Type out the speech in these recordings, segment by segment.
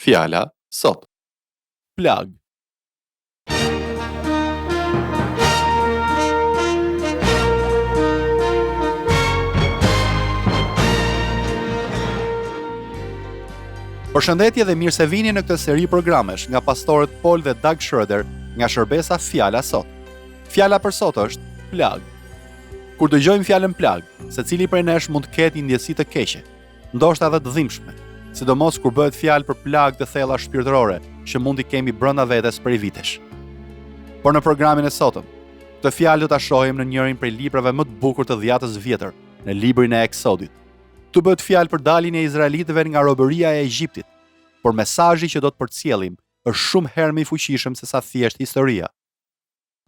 Fjala sot. Plag. Përshëndetje dhe mirë se vini në këtë seri programesh nga pastorët Paul dhe Doug Schroeder nga shërbesa Fjala sot. Fjala për sot është plag. Kur dëgjojmë fjalën plag, secili prej nesh mund të ketë një ndjesi të keqe, ndoshta edhe të dhimbshme, sidomos kur bëhet fjalë për plag të thella shpirtërore që mund t'i kemi brenda vetes prej vitesh. Por në programin e sotëm, këtë fjalë do ta shohim në njërin prej librave më të bukur të Dhjatës Vjetër, në librin e Eksodit. Tu bëhet fjalë për daljen e izraelitëve nga robëria e Egjiptit, por mesazhi që do të përcjellim është shumë herë më i fuqishëm se sa thjesht historia.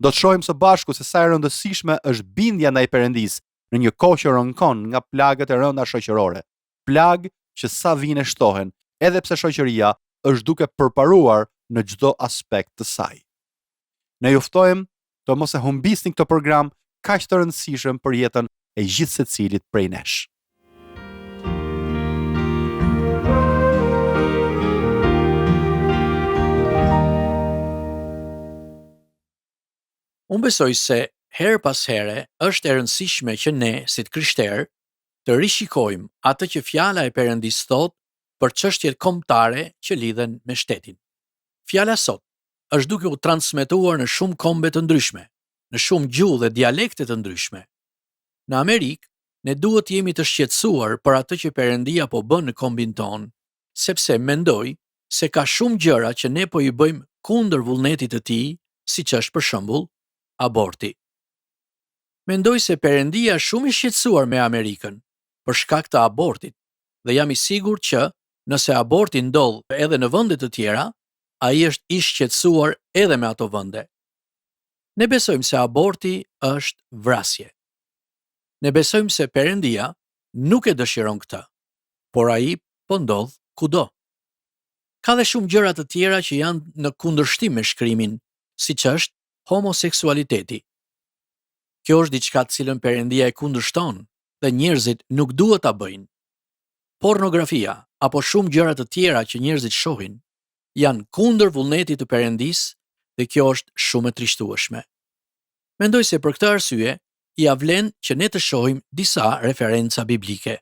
Do të shohim së bashku se sa e rëndësishme është bindja ndaj Perëndisë në një kohë që rënkon nga plagët e rënda shoqërore, plagë që sa vinë shtohen, edhe pse shoqëria është duke përparuar në çdo aspekt të saj. Ne ju ftojmë të mos e humbisni këtë program kaq të rëndësishëm për jetën e gjithë secilit prej nesh. Unë besoj se herë pas here është e rëndësishme që ne, si të krishterë, të rishikojmë atë që fjala e Perëndisë thotë për çështjet kombëtare që lidhen me shtetin. Fjala sot është duke u transmetuar në shumë kombe të ndryshme, në shumë gjuhë dhe dialekte të ndryshme. Në Amerikë, ne duhet jemi të shqetësuar për atë që Perëndia po bën në kombin ton, sepse mendoj se ka shumë gjëra që ne po i bëjmë kundër vullnetit të tij, siç është për shembull aborti. Mendoj se Perëndia është shumë i shqetësuar me Amerikën për shkak të abortit dhe jam i sigurt që nëse aborti ndodh edhe në vende të tjera, ai është i shqetësuar edhe me ato vende. Ne besojmë se aborti është vrasje. Ne besojmë se Perëndia nuk e dëshiron këtë, por ai po ndodh kudo. Ka dhe shumë gjëra të tjera që janë në kundërshtim me shkrimin, siç është homoseksualiteti. Kjo është diçka të cilën Perëndia e kundërshton dhe njerëzit nuk duhet ta bëjnë. Pornografia apo shumë gjëra të tjera që njerëzit shohin janë kundër vullnetit të Perëndisë dhe kjo është shumë e trishtueshme. Mendoj se për këtë arsye ia vlen që ne të shohim disa referenca biblike.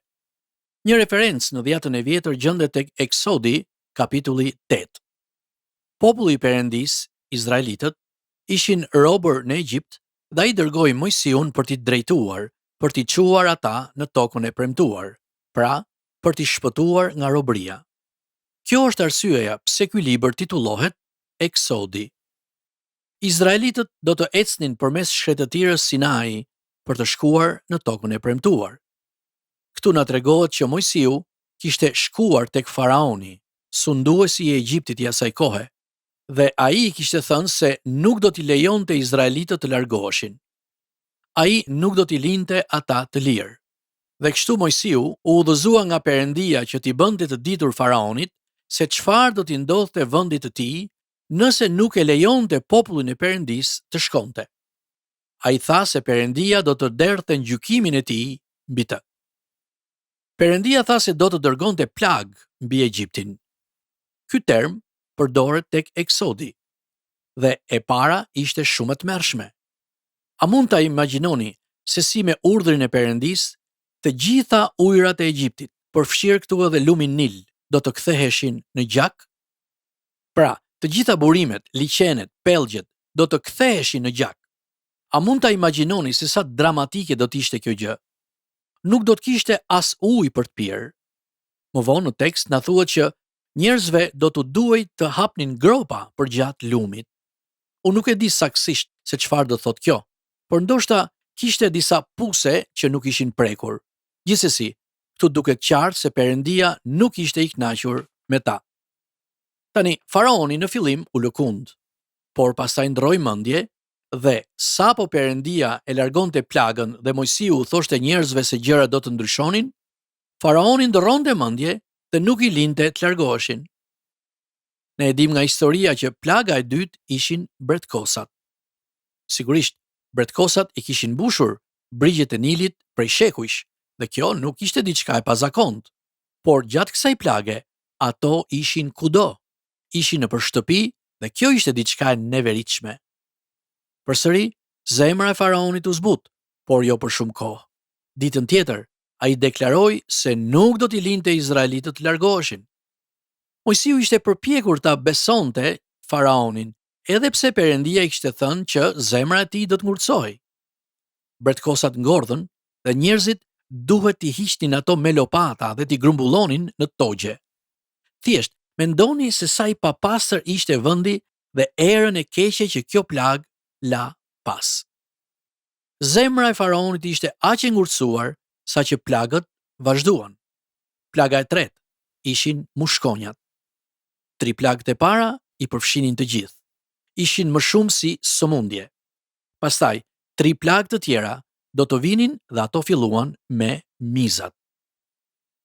Një referencë në Dhjatën e Vjetër gjendet tek Eksodi, kapitulli 8. Populli i Perëndisë, izraelitët, ishin robër në Egjipt dhe ai dërgoi Mojsiun për t'i drejtuar, për t'i çuar ata në tokën e premtuar, pra për t'i shpëtuar nga robëria. Kjo është arsyeja pse ky libër titullohet Eksodi. Izraelitët do të ecnin përmes shkretëtirës Sinai për të shkuar në tokën e premtuar. Ktu na tregohet që Mojsiu kishte shkuar tek faraoni, sunduesi i Egjiptit i asaj kohe, dhe ai kishte thënë se nuk do t'i lejonte izraelitët të largoheshin. Ai nuk do t'i linte ata të lirë. Dhe kështu Mojsiu u udhëzua nga Perëndia që t'i bënte të ditur faraonit se çfarë do t'i ndodhte vendit të tij nëse nuk e lejonte popullin e Perëndisë të shkonte. Ai tha se Perëndia do të derdhte gjykimin e tij mbi të. Perëndia tha se do të dërgonte plag mbi Egjiptin. Ky term përdoret tek Eksodi dhe e para ishte shumë e tmerrshme. A mund ta imagjinoni se si me urdhrin e Perëndisë të gjitha ujërat e Egjiptit, përfshirë këtu edhe lumin Nil, do të ktheheshin në gjak? Pra, të gjitha burimet, liqenet, pellgjet do të ktheheshin në gjak. A mund ta imagjinoni se sa dramatike do të ishte kjo gjë? Nuk do të kishte as ujë për të pirë. Më vonë në tekst na thuhet që njerëzve do të duhej të hapnin gropa përgjatë lumit. Unë nuk e di saktësisht se çfarë do thotë kjo, por ndoshta kishte disa puse që nuk ishin prekur. Gjithsesi, këtu duket qartë se Perëndia nuk ishte i kënaqur me ta. Tani, faraoni në fillim u lëkund, por pastaj ndroi mendje dhe sapo Perëndia e largonte plagën dhe Mojsiu u thoshte njerëzve se gjërat do të ndryshonin, faraoni ndronte mendje dhe nuk i linte të largoheshin. Ne e dim nga historia që plaga e dytë ishin bretkosat. Sigurisht, bretkosat i kishin mbushur brigjet e Nilit prej shekujsh dhe kjo nuk ishte diçka e pazakontë, por gjatë kësaj plage ato ishin kudo, ishin nëpër shtëpi dhe kjo ishte diçka e neveritshme. Përsëri, zemra e faraonit u zbut, por jo për shumë kohë. Ditën tjetër, ai deklaroi se nuk do t'i linte izraelitët të largoheshin. Mojsiu ishte përpjekur ta besonte faraonin, edhe pse Perëndia i kishte thënë që zemra e tij do të ngurtësohej. Bretkosat ngordhën dhe njerëzit duhet t'i hiqnin ato me lopata dhe t'i grumbullonin në togje. Thjesht, mendoni se sa i papastër ishte vendi dhe erën e keqe që kjo plag la pas. Zemra e faraonit ishte aq e ngurtësuar sa që plagët vazhduan. Plaga e tretë ishin mushkonjat. 3 plagët e para i përfshinin të gjithë. Ishin më shumë si sëmundje. Pastaj, 3 plagë të tjera do të vinin dhe ato filluan me mizat.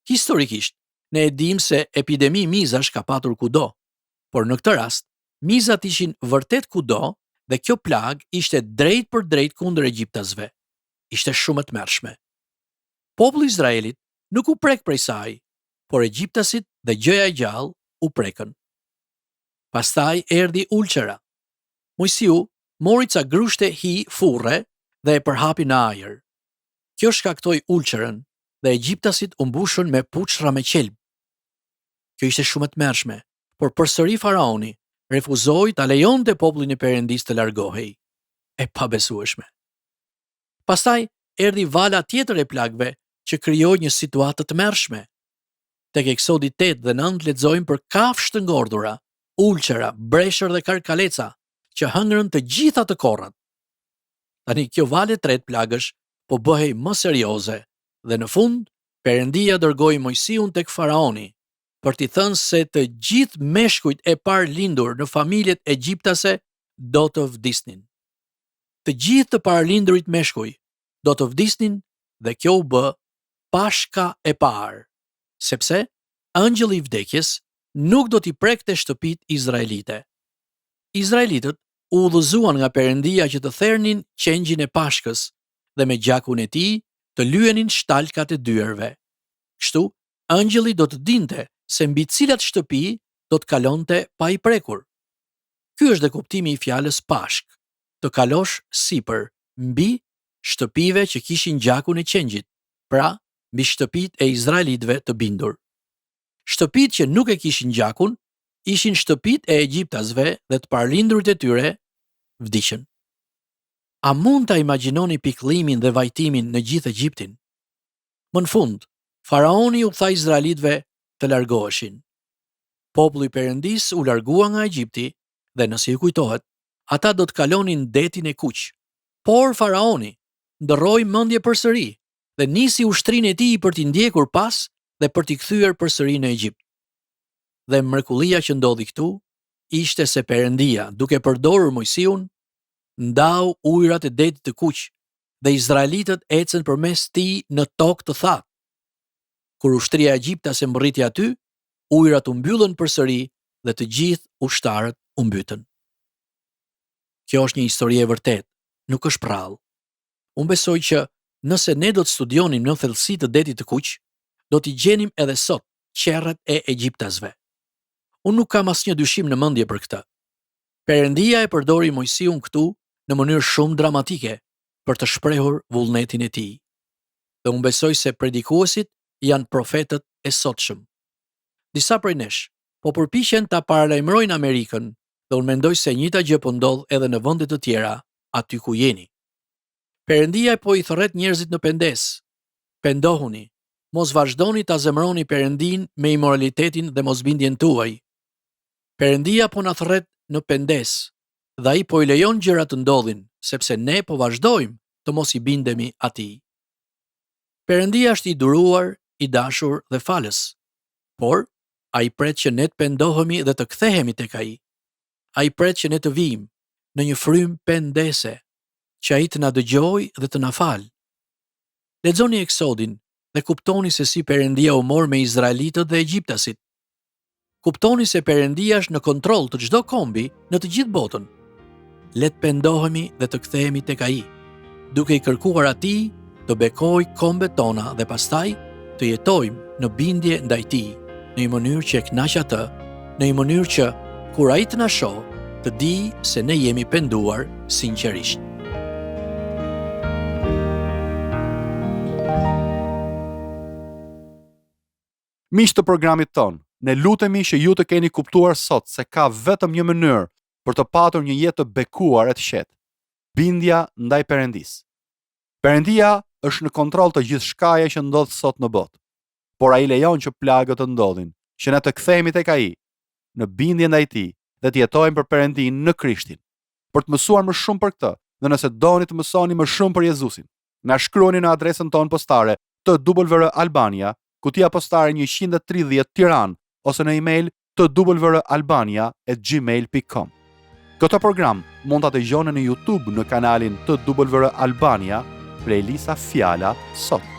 Historikisht, ne e dim se epidemi mizash ka patur kudo, por në këtë rast, mizat ishin vërtet kudo dhe kjo plag ishte drejt për drejt kundër egjiptasve. Ishte shumë e tmerrshme. Populli i Izraelit nuk u prek prej saj, por egjiptasit dhe gjëja e gjallë u prekën. Pastaj erdhi ulçera. Mojsiu mori ca grushte hi furre dhe e përhapi në ajër. Kjo shkaktoi ulçerën dhe egjiptasit u mbushën me puçra me qelb. Kjo ishte shumë e tmerrshme, por përsëri faraoni refuzoi ta lejonte popullin e Perëndisë të largohej. E pabesueshme. Pastaj erdhi vala tjetër e plagëve që krijoi një situatë të tmerrshme. Tek Eksodi 8 dhe 9 lexojmë për kafshë të ngordhura, ulçera, breshër dhe karkaleca që hëngrën të gjitha të korrat. Tani kjo valë e tretë plagësh po bëhej më serioze dhe në fund Perëndia dërgoi Mojsiun tek faraoni për t'i thënë se të gjithë meshkujt e parë lindur në familjet egjiptase do të vdisnin. Të gjithë të paralindurit meshkuj do të vdisnin dhe kjo u bë pashka e parë, sepse angjëlli i vdekjes nuk do t'i prekte shtëpit izraelite. Izraelitët u udhëzuan nga Perëndia që të thernin qengjin e pashkës dhe me gjakun e tij të lyenin shtalkat e dyerve. Kështu, angjëlli do të dinte se mbi cilat shtëpi do të kalonte pa i prekur. Ky është dhe kuptimi i fjalës pashk, të kalosh sipër, mbi shtëpive që kishin gjakun e qengjit, pra mbi shtëpit e izraelitëve të bindur. Shtëpit që nuk e kishin gjakun, ishin shtëpit e egjiptasve dhe të paralindurit e tyre vdiqën. A mund ta imagjinoni pikëllimin dhe vajtimin në gjithë Egjiptin? Më në fund, faraoni u tha izraelitëve të largoheshin. Populli i Perëndis u largua nga Egjipti dhe nëse ju kujtohet, ata do të kalonin detin e Kuq. Por faraoni ndroi mendje përsëri dhe nisi ushtrinë e tij për t'i ndjekur pas dhe për t'i kthyer përsëri në Egjipt. Dhe mrekullia që ndodhi këtu ishte se Perëndia, duke përdorur Mojsiun, ndau ujërat e detit të Kuq dhe izraelitët ecën përmes tij në tokë të thatë. Kur ushtria egjiptase mbërriti aty, ujërat u mbyllën përsëri dhe të gjithë ushtarët u mbytën. Kjo është një histori e vërtetë, nuk është prallë. Unë besoj që nëse ne do të studionim në thellësi të detit të Kuq, do t'i gjenim edhe sot qerrat e egjiptasve. Unë nuk kam asnjë dyshim në mendje për këtë. Perëndia e përdori Mojsiun këtu në mënyrë shumë dramatike për të shprehur vullnetin e tij. Dhe unë besoj se predikuesit janë profetët e sotshëm. Disa prej nesh po përpiqen ta paralajmërojnë Amerikën dhe unë mendoj se njëjta gjë po ndodh edhe në vende të tjera aty ku jeni. Perëndia po i thërret njerëzit në pendes. Pendohuni, mos vazhdoni ta zemëroni Perëndin me imoralitetin dhe mosbindjen tuaj. Perëndia po na thërret në pendes dhe ai po i lejon gjërat të ndodhin, sepse ne po vazhdojmë të mos i bindemi atij. Perëndia është i duruar, i dashur dhe falës, por ai pret që ne të pendohemi dhe të kthehemi tek ai. Ai pret që ne të vijmë në një frym pendese, që ai të na dëgjojë dhe të na falë. Lexoni Eksodin dhe kuptoni se si Perëndia u mor me izraelitët dhe egjiptasit. Kuptoni se Perëndia është në kontroll të çdo kombi në të gjithë botën. Le të pendohemi dhe të kthehemi tek ai, duke i kërkuar atij të bekojë kombet tona dhe pastaj të jetojmë në bindje ndaj tij, në një mënyrë që e kënaq atë, në një mënyrë që kur ai të na shoh, të di se ne jemi penduar sinqerisht. Miq të programit ton, ne lutemi që ju të keni kuptuar sot se ka vetëm një mënyrë për të patur një jetë të bekuar e të qetë: bindja ndaj Perëndis. Perëndia është në kontroll të gjithçkaje që ndodh sot në botë, por ai lejon që plagët të ndodhin, që ne të kthehemi tek ai, në bindje ndaj tij dhe të jetojmë për Perëndin në Krishtin. Për të mësuar më shumë për këtë, dhe nëse doni të mësoni më shumë për Jezusin, na shkruani në adresën tonë postare TWR Albania, kutia postare 130 Tiranë, ose në email twralbania@gmail.com. Këtë program mund ta dëgjoni në YouTube në kanalin TWR Albania, playlista Fjala Sot.